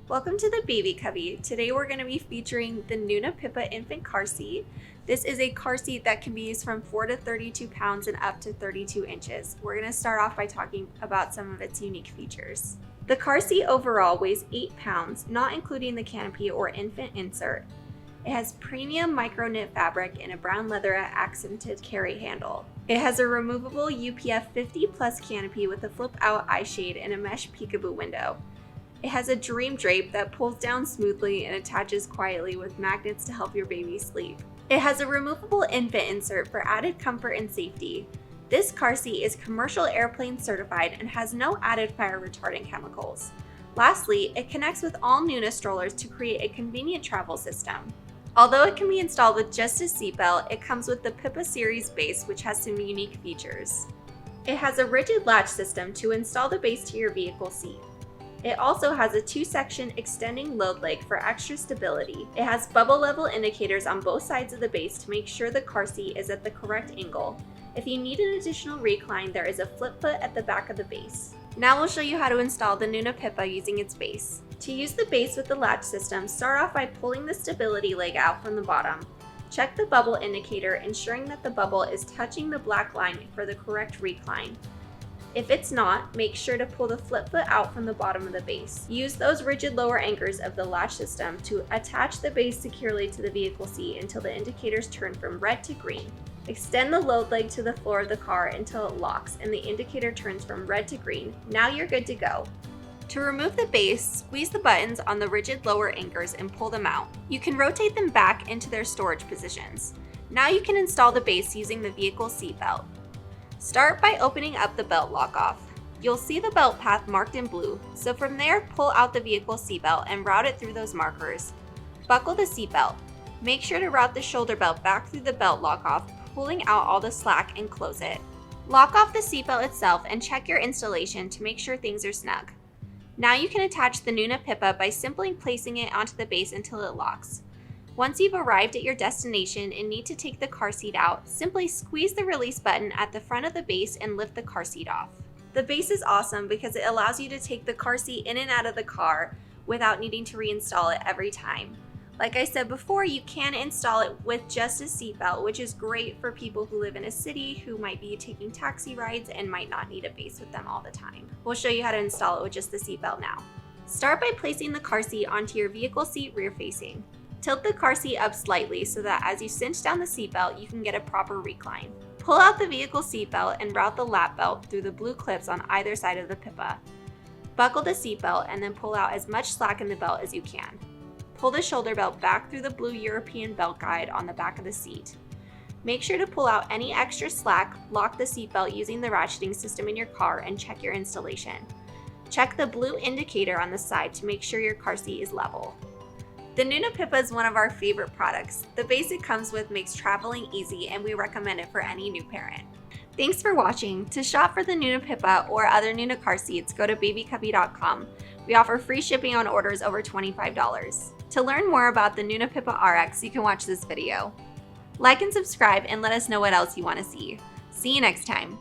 Welcome to the Baby Cubby. Today we're going to be featuring the Nuna PIPA infant car seat. This is a car seat that can be used from 4 to 32 pounds and up to 32 inches. We're going to start off by talking about some of its unique features. The car seat overall weighs 8 pounds, not including the canopy or infant insert. It has premium micro knit fabric and a brown leather accented carry handle. It has a removable UPF 50 plus canopy with a flip out eye shade and a mesh peekaboo window. It has a Dream Drape that pulls down smoothly and attaches quietly with magnets to help your baby sleep. It has a removable infant insert for added comfort and safety. This car seat is commercial airplane certified and has no added fire retardant chemicals. Lastly, it connects with all Nuna strollers to create a convenient travel system. Although it can be installed with just a seatbelt, it comes with the PIPA series base, which has some unique features. It has a rigid latch system to install the base to your vehicle seat. It also has a 2-section extending load leg for extra stability. It has bubble level indicators on both sides of the base to make sure the car seat is at the correct angle. If you need an additional recline, there is a flip foot at the back of the base. Now we'll show you how to install the Nuna PIPA using its base. To use the base with the latch system, start off by pulling the stability leg out from the bottom. Check the bubble indicator, ensuring that the bubble is touching the black line for the correct recline. If it's not, make sure to pull the flip foot out from the bottom of the base. Use those rigid lower anchors of the latch system to attach the base securely to the vehicle seat until the indicators turn from red to green. Extend the load leg to the floor of the car until it locks and the indicator turns from red to green. Now you're good to go. To remove the base, squeeze the buttons on the rigid lower anchors and pull them out. You can rotate them back into their storage positions. Now you can install the base using the vehicle seat belt. Start by opening up the belt lock-off. You'll see the belt path marked in blue, so from there pull out the vehicle seatbelt and route it through those markers. Buckle the seatbelt. Make sure to route the shoulder belt back through the belt lock-off, pulling out all the slack and close it. Lock off the seatbelt itself and check your installation to make sure things are snug. Now you can attach the Nuna PIPA by simply placing it onto the base until it locks. Once you've arrived at your destination and need to take the car seat out, simply squeeze the release button at the front of the base and lift the car seat off. The base is awesome because it allows you to take the car seat in and out of the car without needing to reinstall it every time. Like I said before, you can install it with just a seatbelt, which is great for people who live in a city who might be taking taxi rides and might not need a base with them all the time. We'll show you how to install it with just the seatbelt now. Start by placing the car seat onto your vehicle seat rear facing. Tilt the car seat up slightly so that as you cinch down the seatbelt, you can get a proper recline. Pull out the vehicle seatbelt and route the lap belt through the blue clips on either side of the PIPA. Buckle the seatbelt and then pull out as much slack in the belt as you can. Pull the shoulder belt back through the blue European belt guide on the back of the seat. Make sure to pull out any extra slack, lock the seatbelt using the ratcheting system in your car, and check your installation. Check the blue indicator on the side to make sure your car seat is level. The Nuna PIPA is one of our favorite products. The base it comes with makes traveling easy and we recommend it for any new parent. Thanks for watching. To shop for the Nuna PIPA or other Nuna car seats, go to babycubby.com. We offer free shipping on orders over $25. To learn more about the Nuna PIPA RX, you can watch this video. Like and subscribe and let us know what else you want to see. See you next time.